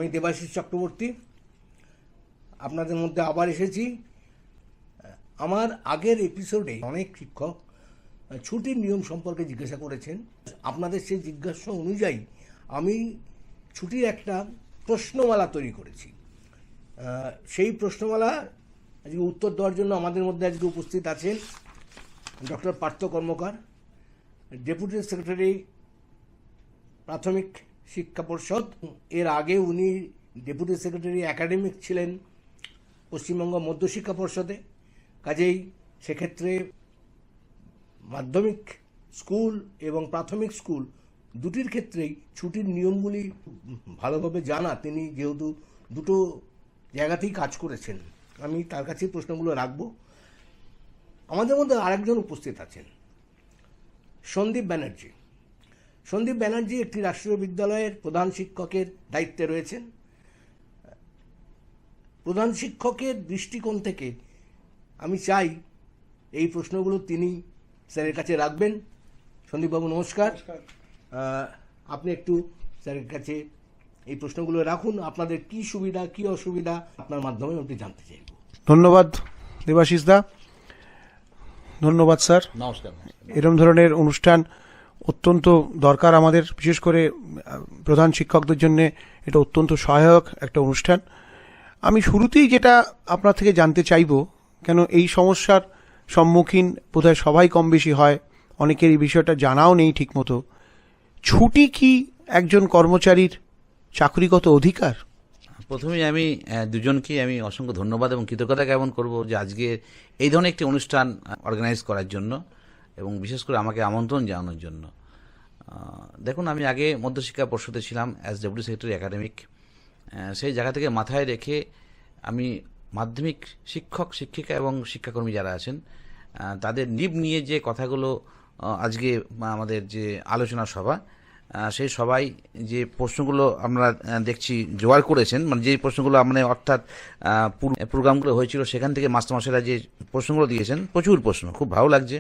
আমি দেবাশিস চক্রবর্তী আপনাদের মধ্যে আবার এসেছি। আমার আগের এপিসোডে অনেক শিক্ষক ছুটির নিয়ম সম্পর্কে জিজ্ঞাসা করেছেন। আপনাদের সেই জিজ্ঞাসা অনুযায়ী আমি ছুটির একটা প্রশ্নমালা তৈরি করেছি। সেই প্রশ্নমালা আজকে উত্তর দেওয়ার জন্য আমাদের মধ্যে আজকে উপস্থিত আছেন ডক্টর পার্থ কর্মকার, ডেপুটি সেক্রেটারি, প্রাথমিক শিক্ষা পর্ষদ। এর আগে উনি ডেপুটি সেক্রেটারি একাডেমিক ছিলেন পশ্চিমবঙ্গ মধ্যশিক্ষা পর্ষদে। কাজেই সেক্ষেত্রে মাধ্যমিক স্কুল এবং প্রাথমিক স্কুল দুটির ক্ষেত্রেই ছুটির নিয়মগুলি ভালোভাবে জানা তিনি, যেহেতু দুটো জায়গাতেই কাজ করেছেন। আমি তার কাছেই প্রশ্নগুলো রাখব। আমাদের মধ্যে আরেকজন উপস্থিত আছেন সন্দীপ ব্যানার্জি। সন্দীপ ব্যানার্জি একটি রাষ্ট্রীয় বিদ্যালয়ের প্রধান শিক্ষকের দায়িত্বে রয়েছেন। প্রধান শিক্ষকের দৃষ্টিকোণ থেকে আমি চাই এই প্রশ্নগুলো তিনি স্যারের কাছে রাখবেন। সন্দীপবাবু নমস্কার। আপনি একটু স্যারের কাছে এই প্রশ্নগুলো রাখুন। আপনাদের কি সুবিধা কি অসুবিধা আপনার মাধ্যমে আমি জানতে চাইব। ধন্যবাদ দেবাশিস দা, ধন্যবাদ স্যার। নমস্কার। এরকম ধরনের অনুষ্ঠান অত্যন্ত দরকার আমাদের, বিশেষ করে প্রধান শিক্ষকদের জন্য এটা অত্যন্ত সহায়ক একটা অনুষ্ঠান। আমি শুরুতেই যেটা আপনার থেকে জানতে চাইব, কেন এই সমস্যার সম্মুখীন বোধহয় সবাই কম বেশি হয়, অনেকের এই বিষয়টা জানাও নেই ঠিকমতো। ছুটি কি একজন কর্মচারীর চাকরিগত অধিকার? প্রথমেই আমি দুজনকেই আমি অসংখ্য ধন্যবাদ এবং কৃতজ্ঞতা জ্ঞাপন করব যে আজকে এই ধরনের একটি অনুষ্ঠান অর্গানাইজ করার জন্য এবং বিশেষ করে আমাকে আমন্ত্রণ জানানোর জন্য। দেখুন, আমি আগে মধ্যশিক্ষা পর্ষদে ছিলাম অ্যাজ ডেপুটি সেক্রেটারি একাডেমিক। সেই জায়গা থেকে মাথায় রেখে আমি মাধ্যমিক শিক্ষক, শিক্ষিকা এবং শিক্ষাকর্মী যারা আছেন তাদের লিভ নিয়ে যে কথাগুলো আজকে আমাদের যে আলোচনা সভা, সেই সবাই যে প্রশ্নগুলো আমরা দেখছি জোগাড় করেছেন, মানে যে প্রশ্নগুলো মানে অর্থাৎ প্রোগ্রামগুলো হয়েছিল সেখান থেকে মাস্টারমশাইরা যে প্রশ্নগুলো দিয়েছেন, প্রচুর প্রশ্ন, খুব ভালো লাগছে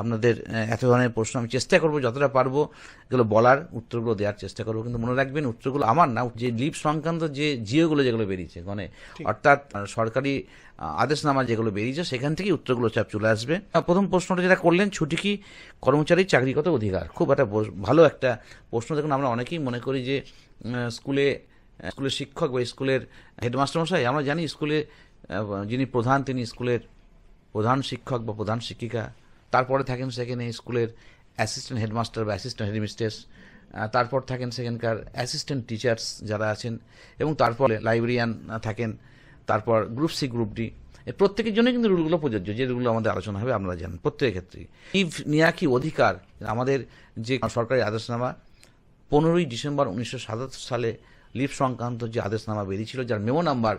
আপনাদের এত ধরনের প্রশ্ন। আমি চেষ্টা করবো যতটা পারবো এগুলো বলার, উত্তরগুলো দেওয়ার চেষ্টা করবো। কিন্তু মনে রাখবেন উত্তরগুলো আমার না, যে লিভ সংক্রান্ত যে জিওগুলো যেগুলো বেরিয়েছে, মানে অর্থাৎ সরকারি আদেশনামা যেগুলো বেরিয়েছে সেখান থেকেই উত্তরগুলো চাপ চলে আসবে। প্রথম প্রশ্নটা যেটা করলেন, ছুটি কি কর্মচারীর চাকরিগত অধিকার, খুব একটা ভালো একটা প্রশ্ন। দেখুন, আমরা অনেকেই মনে করি যে স্কুলের শিক্ষক বা স্কুলের হেডমাস্টারমশাই, আমরা জানি স্কুলে যিনি প্রধান তিনি স্কুলের প্রধান শিক্ষক বা প্রধান শিক্ষিকা। তারপরে থাকেন সেখানে স্কুলের অ্যাসিস্ট্যান্ট হেডমাস্টার বা অ্যাসিস্ট্যান্ট হেডমিস্ট্রেস। তারপর থাকেন সেখানকার অ্যাসিস্ট্যান্ট টিচার্স যারা আছেন, এবং তারপরে লাইব্রেরিয়ান থাকেন। তারপর গ্রুপ সি, গ্রুপ ডি, প্রত্যেকের জন্য কিন্তু রুলগুলো প্রযোজ্য, যে রুলগুলো আমাদের আলোচনা হবে আপনারা জানেন। প্রত্যেকের ক্ষেত্রেই লিভ নেওয়া কি অধিকার, আমাদের যে সরকারি আদেশনামা 15ই ডিসেম্বর 1977 সালে লিভ সংক্রান্ত যে আদেশনামা বেরিয়েছিল, যার মেমো নাম্বার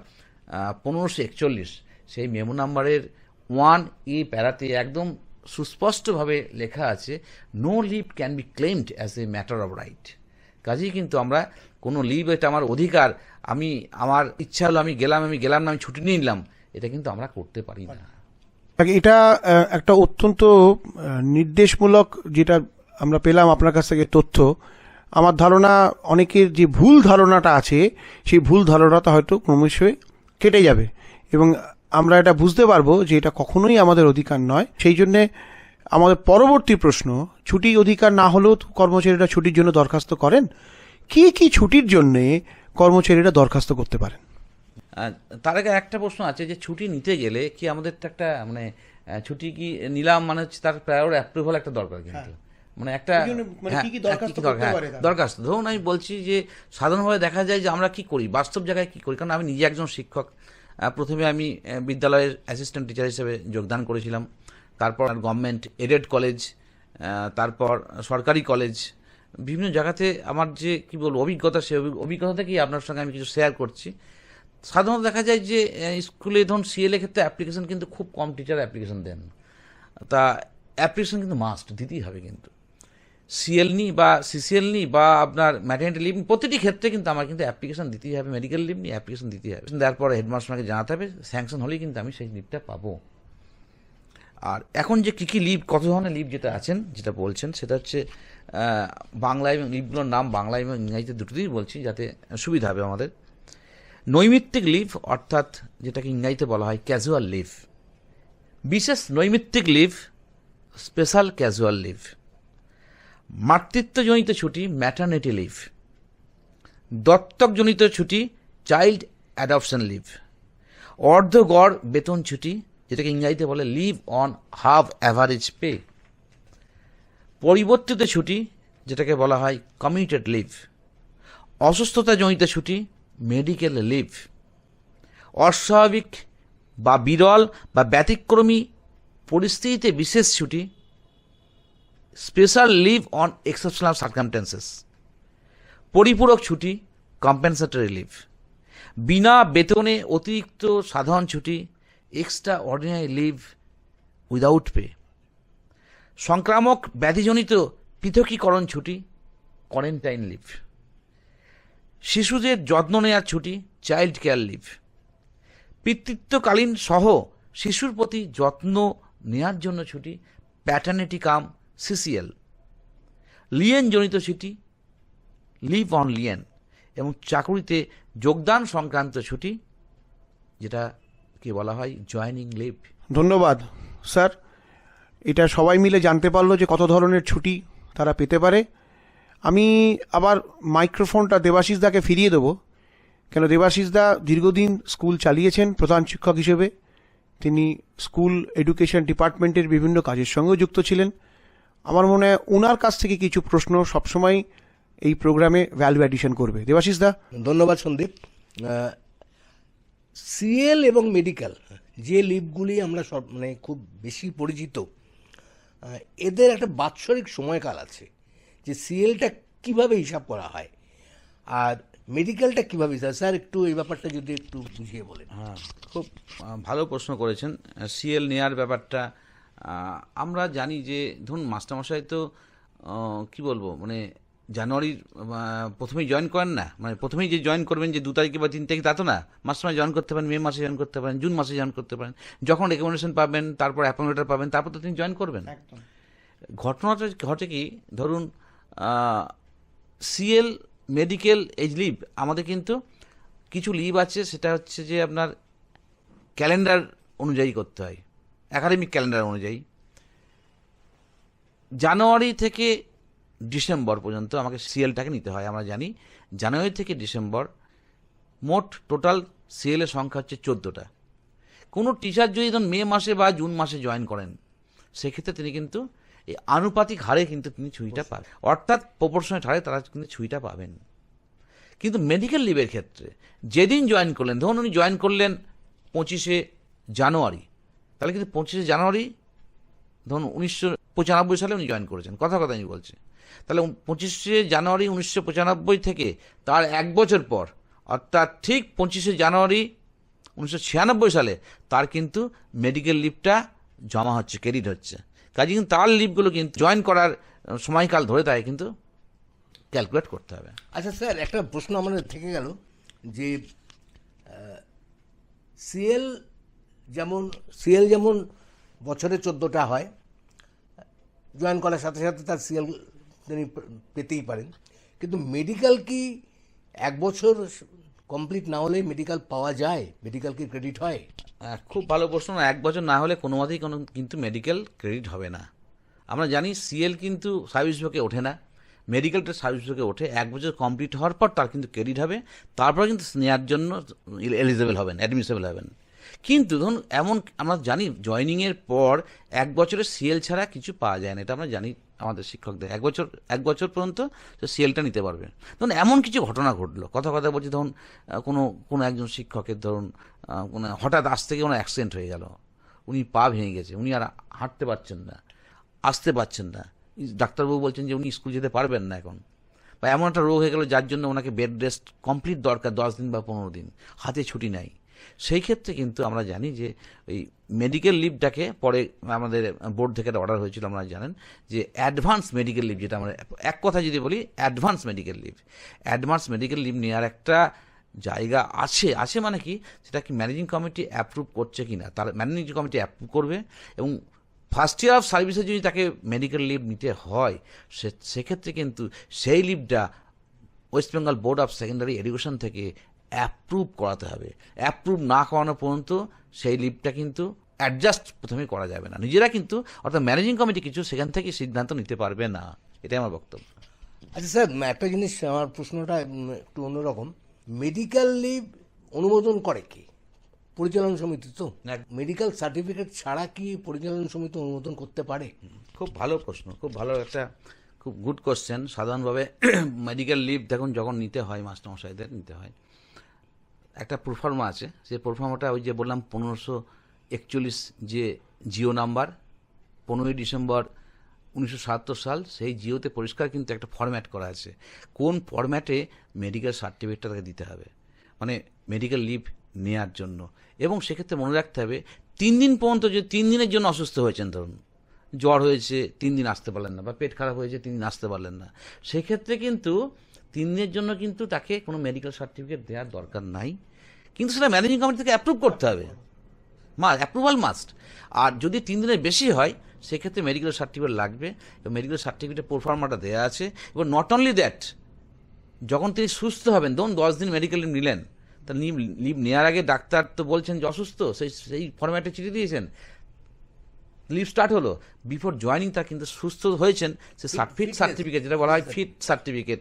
1541, সেই মেমো নাম্বারের 1A প্যারাতে একদম সুস্পষ্টভাবে লেখা আছে, no leave can be claimed as a matter of right. কাজেই কিন্তু আমরা কোনো লিভ, এটা আমার অধিকার, আমি আমার ইচ্ছা হলো আমি গেলাম না, আমি ছুটি নিয়ে নিলাম, এটা কিন্তু আমরা করতে পারি না। এটা একটা অত্যন্ত নির্দেশমূলক, যেটা আমরা পেলাম আপনার কাছ থেকে তথ্য। আমার ধারণা অনেকের যে ভুল ধারণাটা আছে, সেই ভুল ধারণাটা হয়তো ক্রমশই কেটে যাবে এবং আমরা এটা বুঝতে পারবো যে এটা কখনোই আমাদের অধিকার নয়। সেই জন্যে আমাদের পরবর্তী প্রশ্ন, ছুটি অধিকার না হলেও কর্মচারীরা ছুটির জন্য দরখাস্ত করেন। কি কি ছুটির জন্যে কর্মচারীরা দরখাস্ত করতে পারেন? তার আগে একটা প্রশ্ন আছে যে ছুটি নিতে গেলে কি আমাদের তো একটা মানে ছুটি কি নিলাম মানে হচ্ছে তার প্রায়র অ্যাপ্রুভাল একটা দরকার, কিন্তু মানে একটা দরখাস্ত। ধরুন আমি বলছি যে সাধারণভাবে দেখা যায় যে আমরা কি করি, বাস্তব জায়গায় কি করি, কারণ আমি নিজে একজন শিক্ষক। প্রথমে আমি বিদ্যালয়ের অ্যাসিস্ট্যান্ট টিচার হিসেবে যোগদান করেছিলাম, তারপর গভর্নমেন্ট এডেড কলেজ, তারপর সরকারি কলেজ, বিভিন্ন জায়গাতে আমার যে কি বলবো অভিজ্ঞতা, সেই অভিজ্ঞতা থেকেই আপনার সঙ্গে আমি কিছু শেয়ার করছি। সাধারণত দেখা যায় যে স্কুলে ধরুন সিএল এর ক্ষেত্রে অ্যাপ্লিকেশন কিন্তু খুব কম টিচার অ্যাপ্লিকেশন দেন। তা অ্যাপ্লিকেশন কিন্তু মাস্ট দিতেই হবে, কিন্তু সিএল নি বা সিসিএল নি বা আপনার ম্যাটারনিটি লিভ, প্রতিটি ক্ষেত্রে কিন্তু আমার কিন্তু অ্যাপ্লিকেশন দিতেই হবে। মেডিকেল লিভ নিয়ে অ্যাপ্লিকেশন দিতেই হবে, তারপরে হেডমাস্টারকে জানাতে হবে, স্যাংশন হলেই কিন্তু আমি সেই লিভটা পাবো। আর এখন যে কী কী লিভ, কত ধরনের লিভ যেটা আছেন, যেটা বলছেন, সেটা হচ্ছে বাংলা এবং লিভগুলোর নাম বাংলা এবং ইংরাজিতে দুটোতেই বলছি যাতে সুবিধা হবে আমাদের। নৈমিত্তিক লিভ অর্থাৎ যেটাকে ইংরাজিতে বলা হয় ক্যাজুয়াল লিভ, বিশেষ নৈমিত্তিক লিভ, স্পেশাল ক্যাজুয়াল লিভ, মাতৃত্বজনিত ছুটি ম্যাটারনিটি লিভ, দত্তকজনিত ছুটি চাইল্ড অ্যাডপশন লিভ, অর্ধগড় বেতন ছুটি যেটাকে ইংরাজিতে বলে leave on half average pay, পরিবর্তিত ছুটি যেটাকে বলা হয় কমিউটেড লিভ, অসুস্থতাজনিত ছুটি মেডিকেল লিভ, অস্বাভাবিক বা বিরল বা ব্যতিক্রমী পরিস্থিতিতে বিশেষ ছুটি special leave on exceptional circumstances, পরিপূরক ছুটি কম্পেনসেটরি লিভ, বিনা বেতনে অতিরিক্ত সাধারণ ছুটি extra ordinary leave without pay, সংক্রামক ব্যাধিজনিত পৃথকীকরণ ছুটি কোয়ারেন্টাইন লিভ, শিশুদের যত্ন নেওয়ার ছুটি চাইল্ড কেয়ার লিভ, পিতৃত্বকালীন সহ শিশুর প্রতি যত্ন নেওয়ার জন্য ছুটি প্যাটার্নিটি কাম সিসিএল, লিয়েনজনিত ছুটি লিভ অন লিয়েন এবং চাকুরিতে যোগদান সংক্রান্ত ছুটি যেটাকে বলা হয় জয়েনিং লিভ। ধন্যবাদ স্যার। এটা সবাই মিলে জানতে পারলো যে কত ধরনের ছুটি তারা পেতে পারে। আমি আবার মাইক্রোফোনটা দেবাশিস দাকে ফিরিয়ে দেবো, কেন দেবাশিস দা দীর্ঘদিন স্কুল চালিয়েছেন প্রধান শিক্ষক হিসেবে। তিনি স্কুল এডুকেশন ডিপার্টমেন্টের বিভিন্ন কাজের সঙ্গেও যুক্ত ছিলেন। আমার মনে হয় ওনার কাছ থেকে কিছু প্রশ্ন সবসময় এই প্রোগ্রামে ভ্যালু অ্যাডিশন করবে। দেবাশিস দা। ধন্যবাদ সন্দীপ। সিএল এবং মেডিকেল যে লিভগুলি আমরা সব খুব বেশি পরিচিত, এদের একটা বাৎসরিক সময়কাল আছে যে সিএলটা কিভাবে হিসাব করা হয় আর মেডিকেলটা কীভাবে হিসাব। স্যার একটু এই ব্যাপারটা যদি একটু বুঝিয়ে বলেন। হ্যাঁ, খুব ভালো প্রশ্ন করেছেন। সিএল নেওয়ার ব্যাপারটা আমরা জানি যে ধরুন মাস্টারমশাই তো কি বলবো জানুয়ারির প্রথমেই জয়েন করেন না, প্রথমেই যে জয়েন করবেন যে 2 তারিখে বা 3 তারিখে তা তো না। মাস্টারমশাই জয়েন করতে পারেন মে মাসে, জয়েন করতে পারেন জুন মাসে, জয়েন করতে পারেন যখন রেকমেন্ডেশন পাবেন, তারপর অ্যাপয়েন্টমেন্ট লেটার পাবেন, তারপর তো তিনি জয়েন করবেন। ঘটনাটা ঘটে কি, ধরুন সিএল মেডিকেল এজ লিভ আমাদের কিন্তু কিছু লিভ আছে, সেটা হচ্ছে যে আপনার ক্যালেন্ডার অনুযায়ী করতে হয়, একাডেমিক ক্যালেন্ডার অনুযায়ী। জানুয়ারি থেকে ডিসেম্বর পর্যন্ত আমাকে সিএলটাকে নিতে হয়। আমরা জানি জানুয়ারি থেকে ডিসেম্বর মোট টোটাল সিএলের সংখ্যা হচ্ছে 14টা। কোনো টিচার যদি ধরুন মে মাসে বা জুন মাসে জয়েন করেন, সেক্ষেত্রে তিনি কিন্তু এই আনুপাতিক হারে কিন্তু তিনি ছুটিটা পাবেন, অর্থাৎ প্রপোর্শনেট হারে তারা কিন্তু ছুটিটা পাবেন। কিন্তু মেডিকেল লিভের ক্ষেত্রে যেদিন জয়েন করলেন, ধরুন উনি জয়েন করলেন 25শে জানুয়ারি, তাহলে কিন্তু 25শে জানুয়ারি ধরুন 1995 সালে উনি জয়েন করেছেন, কথা আমি বলছি, তাহলে 25শে জানুয়ারি 1995 থেকে তার 1 বছর পর, অর্থাৎ ঠিক 25শে জানুয়ারি 1996 সালে তার কিন্তু মেডিকেল লিভটা জমা হচ্ছে, ক্রেডিট হচ্ছে। কাজে কিন্তু তার লিভগুলো কিন্তু জয়েন করার সময়কাল ধরে তাই কিন্তু ক্যালকুলেট করতে হবে। আচ্ছা স্যার, একটা প্রশ্ন আমাদের থেকে গেল যে সিএল যেমন বছরে 14টা হয়, জয়েন করার সাথে সাথে তার সিএল তিনি পেতেই পারেন, কিন্তু মেডিকেল কি 1 বছর কমপ্লিট না হলে মেডিকেল পাওয়া যায়? মেডিকেল কি ক্রেডিট হয়? খুব ভালো প্রশ্ন। 1 বছর না হলে কোনো মতেই কিন্তু মেডিকেল ক্রেডিট হবে না। আমরা জানি সিএল কিন্তু সার্ভিস বিভাগে ওঠে না, মেডিকেলটা সার্ভিস বিভাগে ওঠে। 1 বছর কমপ্লিট হওয়ার পর তার কিন্তু ক্রেডিট হবে, তারপরে কিন্তু নেওয়ার জন্য এলিজিবল হবেন, অ্যাডমিসেবল হবেন। কিন্তু ধরুন এমন আমরা জানি জয়েনিংয়ের পর 1 বছরের সিএল ছাড়া কিছু পাওয়া যায় না, এটা আমরা জানি আমাদের শিক্ষকদের। 1 বছর পর্যন্ত সিএলটা নিতে পারবে। ধরুন এমন কিছু ঘটনা ঘটলো, কথা বলছি, ধরুন কোনো একজন শিক্ষকের ধরুন হঠাৎ আজ থেকে কোনো অ্যাক্সিডেন্ট হয়ে গেল, উনি পা ভেঙে গেছে, উনি আর হাঁটতে পারছেন না, আসতে পারছেন না, ডাক্তারবাবু বলছেন যে উনি স্কুল যেতে পারবেন না এখন, বা এমন একটা রোগ হয়ে গেল যার জন্য ওনাকে বেড রেস্ট কমপ্লিট দরকার 10 দিন বা 15 দিন, হাতে ছুটি নাই। সেই ক্ষেত্রে কিন্তু আমরা জানি যে ওই মেডিকেল লিভটাকে পরে আমাদের বোর্ড থেকে একটা অর্ডার হয়েছিল, আপনারা জানেন, যে অ্যাডভান্স মেডিকেল লিভ, যেটা আমরা এক কথা যদি বলি অ্যাডভান্স মেডিকেল লিভ নেওয়ার একটা জায়গা আছে মানে কি, সেটা কি ম্যানেজিং কমিটি অ্যাপ্রুভ করছে কি না, তার ম্যানেজিং কমিটি অ্যাপ্রুভ করবে। এবং ফার্স্ট ইয়ার অফ সার্ভিসে যদি তাকে মেডিকেল লিভ নিতে হয়, সেক্ষেত্রে কিন্তু সেই লিভটা West Bengal Board of Secondary Education থেকে অ্যাপ্রুভ করাতে হবে। অ্যাপ্রুভ না করানো পর্যন্ত সেই লিভটা কিন্তু অ্যাডজাস্ট প্রথমে করা যাবে না। নিজেরা কিন্তু অর্থাৎ ম্যানেজিং কমিটি কিছু সেখান থেকে সিদ্ধান্ত নিতে পারবে না, এটাই আমার বক্তব্য। আচ্ছা স্যার, একটা জিনিস, আমার প্রশ্নটা একটু অন্যরকম। মেডিকেল লিভ অনুমোদন করে কি? পরিচালন সমিতি তো। মেডিকেল সার্টিফিকেট ছাড়া কি পরিচালন সমিতি অনুমোদন করতে পারে? খুব ভালো প্রশ্ন, খুব ভালো একটা খুব গুড কোশ্চেন। সাধারণভাবে মেডিকেল লিভ দেখুন যখন নিতে হয়, মাস্টারমশাইদের নিতে হয়, একটা প্রোফার্মা আছে। সেই প্রোফার্মাটা ওই যে বললাম 1541 যে জিও নাম্বার, 15ই ডিসেম্বর 1977 সাল, সেই জিওতে পরিষ্কার কিন্তু একটা ফরম্যাট করা আছে কোন ফরম্যাটে মেডিকেল সার্টিফিকেটটা তাকে দিতে হবে, মানে মেডিকেল লিভ নেওয়ার জন্য। এবং সেক্ষেত্রে মনে রাখতে হবে 3 দিন পর্যন্ত, যে 3 দিনের জন্য অসুস্থ হয়েছেন, ধরুন জ্বর হয়েছে 3 দিন আসতে পারলেন না, বা পেট খারাপ হয়েছে 3 দিন আসতে পারলেন না, সেক্ষেত্রে কিন্তু 3 দিনের জন্য কিন্তু তাকে কোনো মেডিকেল সার্টিফিকেট দেওয়ার দরকার নাই, কিন্তু সেটা ম্যানেজিং কমিটি থেকে অ্যাপ্রুভ করতে হবে, অ্যাপ্রুভাল মাস্ট। আর যদি 3 দিনের বেশি হয় সেক্ষেত্রে মেডিকেল সার্টিফিকেট লাগবে, এবং মেডিকেল সার্টিফিকেটের প্রোফার্মাটা দেওয়া আছে। এবং নট অনলি দ্যাট, যখন তিনি সুস্থ হবেন, ধরুন 10 দিন মেডিকেল লিভ নিলেন, তা লিভ নেওয়ার আগে ডাক্তার তো বলছেন যে অসুস্থ, সেই ফরম্যাটে চিঠি দিয়েছেন, লিভ স্টার্ট হলো, বিফোর জয়নিং তার কিন্তু সুস্থ হয়েছেন, সে ফিট সার্টিফিকেট, যেটা বলা হয় fit certificate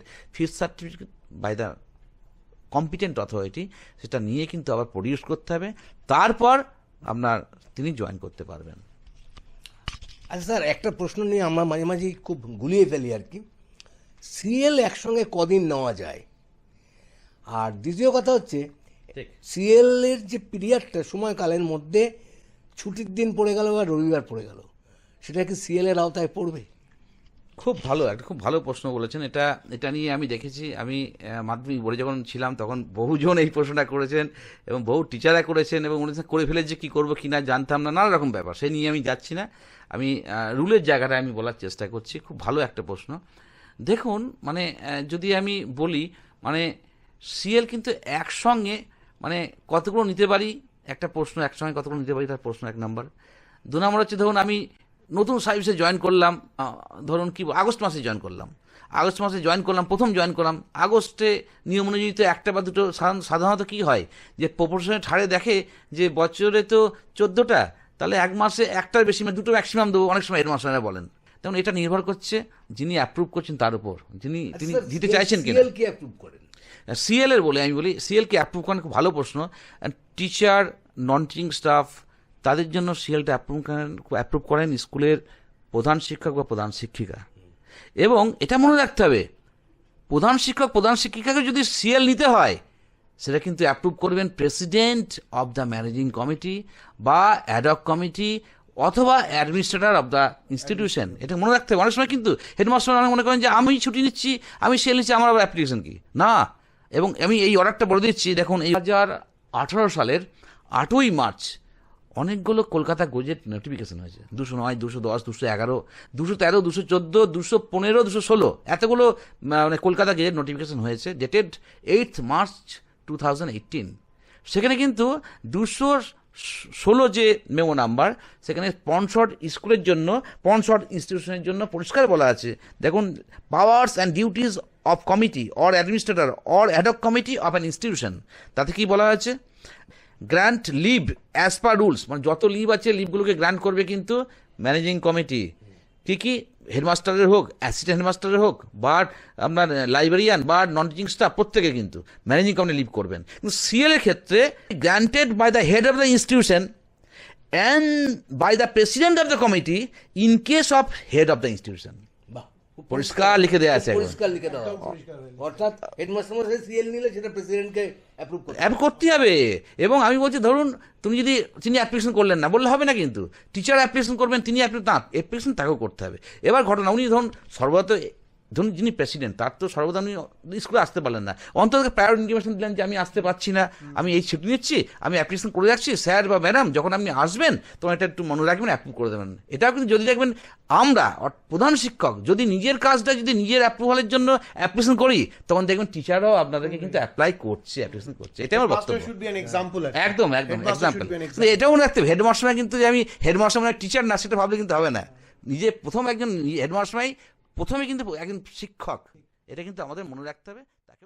by the competent authority, সেটা নিয়ে কিন্তু আবার প্রডিউস করতে হবে, তারপর আপনার তিনি জয়েন করতে পারবেন। আচ্ছা স্যার, একটা প্রশ্ন নিয়ে আমরা মাঝে মাঝেই খুব গুলিয়ে ফেলি আর কি। সিএল একসঙ্গে কদিন নেওয়া যায়? আর দ্বিতীয় কথা হচ্ছে, সিএল এর যে পিরিয়ডটা, সময়কালের মধ্যে ছুটির দিন পড়ে গেল বা রবিবার পড়ে গেল, সেটা কি সিএল এর আওতায় পড়বে? খুব ভালো প্রশ্ন বলেছেন। এটা নিয়ে আমি দেখেছি, আমি মাধ্যমিক বোর্ডে যখন ছিলাম তখন বহুজন এই প্রশ্নটা করেছেন, এবং বহু টিচাররা করেছেন, এবং উনি করে ফেলেছে কি করবো কি না জানতাম না, নানা রকম ব্যাপার, সে নিয়ে আমি যাচ্ছি না। আমি রুলের জায়গাটা আমি বলার চেষ্টা করছি। খুব ভালো একটা প্রশ্ন। দেখুন, মানে যদি আমি বলি, মানে সিএল কিন্তু একসঙ্গে মানে কতগুলো নিতে পারি, একটা প্রশ্ন একসঙ্গে কতগুলো নিতে পারি, তার প্রশ্ন 1 নম্বর। 2 নম্বর হচ্ছে, ধরুন আমি নতুন সার্ভিসে জয়েন করলাম, ধরুন কি আগস্ট মাসে জয়েন করলাম, প্রথম জয়েন করলাম আগস্টে, নিয়ম অনুযায়ী তো 1টা বা 2টো, সাধারণত কি হয় যে প্রপোর্শনের ছাড়ে দেখে যে বছরে তো 14টা, তাহলে 1 মাসে 1টার বেশি, মানে 2টো ম্যাক্সিমাম দেবো, অনেক সময় হেডমাস্টাররা বলেন। তেমন এটা নির্ভর করছে যিনি অ্যাপ্রুভ করছেন তার উপর, তিনি দিতে চাইছেন কিনা। সিএল কি অ্যাপ্রুভ করেন? সিএল এর বলে আমি বলি, সিএল কে অ্যাপ্রুভ করেন, খুব ভালো প্রশ্ন। টিচার, নন টিচিং স্টাফ, তাদের জন্য সিএলটা অ্যাপ্রুভ করেন স্কুলের প্রধান শিক্ষক বা প্রধান শিক্ষিকা। এবং এটা মনে রাখতে হবে, প্রধান শিক্ষক প্রধান শিক্ষিকাকে যদি সিএল নিতে হয়, সেটা কিন্তু অ্যাপ্রুভ করবেন president of the managing committee বা অ্যাডহক কমিটি অথবা অ্যাডমিনিস্ট্রেটর অব দ্য ইনস্টিটিউশন। এটা মনে রাখতে হবে। অনেক সময় কিন্তু হেডমাস্টার অনেক মনে করেন যে আমি ছুটি নিচ্ছি, আমি সিএল নিচ্ছি, আমার আবার অ্যাপ্লিকেশন কি না। এবং আমি এই অর্ডারটা বলে দিচ্ছি, দেখুন 2018 সালের 8ই মার্চ অনেকগুলো কলকাতা গেজেট নোটিফিকেশন হয়েছে, 209, 210, 211, 213, 214, 215, 216, এতগুলো মানে কলকাতা গেজেট নোটিফিকেশন হয়েছে, ডেটেড 8 মার্চ 2018। সেখানে কিন্তু 216 যে মেমো নাম্বার, সেখানে পনসট স্কুলের জন্য, পনসট ইনস্টিটিউশনের জন্য পরিষ্কার বলা আছে, দেখুন, powers and duties of committee or administrator or ad hoc committee of an institution. তাতে কি বলা আছে, grant leave as per rules, মানে যত লিভ আছে লিভগুলোকে গ্র্যান্ট করবে কিন্তু ম্যানেজিং কমিটি। কি হেডমাস্টারের হোক, অ্যাসিস্ট্যান্ট হেডমাস্টারের হোক, বা আপনার লাইব্রেরিয়ান বা নন টিচিং স্টাফ, প্রত্যেকে কিন্তু ম্যানেজিং কমিটি লিভ করবেন। কিন্তু সিএল এর ক্ষেত্রে granted by the head of the institution and by the president of the committee in case of head of the institution. পরিষ্কার লিখে দেওয়া আছে, পরিষ্কার লিখে দেওয়া, অর্থাৎ হেডমাস্টার মশাই সিএল নিলে সেটা প্রেসিডেন্টকে অ্যাপ্রুভ করতে হবে। এবং আমি বলছি, ধরুন তিনি অ্যাপ্লিকেশন করলেন না বললে হবে না, কিন্তু টিচার অ্যাপ্লিকেশন করবেন, তিনি অ্যাপ্লিকেশন তাকেও করতে হবে। এবার ঘটনা, উনি ধরুন ধরুন যিনি প্রেসিডেন্ট, তার তো সর্বদা উনি স্কুলে আসতে পারলেন না, অন্তত প্রায়র ইন্টিমেশন দিলেন যে আমি আসতে পারছি না, আমি এই ছুটি নিচ্ছি, আমি অ্যাপ্লিকেশন করে রাখছি, স্যার বা ম্যাডাম যখন আপনি আসবেন তখন এটা একটু মনে রাখবেন, অ্যাপ্রুভ করে দেবেন। এটাও কিন্তু যদি দেখবেন আমরা প্রধান শিক্ষক যদি নিজের কাজটা যদি নিজের অ্যাপ্রুভালের জন্য অ্যাপ্লিকেশন করি, তখন দেখবেন টিচাররাও আপনাদেরকে কিন্তু অ্যাপ্লাই করছে, অ্যাপ্লিকেশন করছে। এটা আমার বক্তব্য। একদম এক্সাম্পল। এটাও মনে রাখতে হবে, হেডমাস্টার কিন্তু যে আমি হেডমাস্টার মানে টিচার না, সেটা ভাবলে কিন্তু হবে না। নিজে প্রথম একজন হেডমাস্টার প্রথমে কিন্তু একজন শিক্ষক, এটা কিন্তু আমাদের মনে রাখতে হবে। তাকে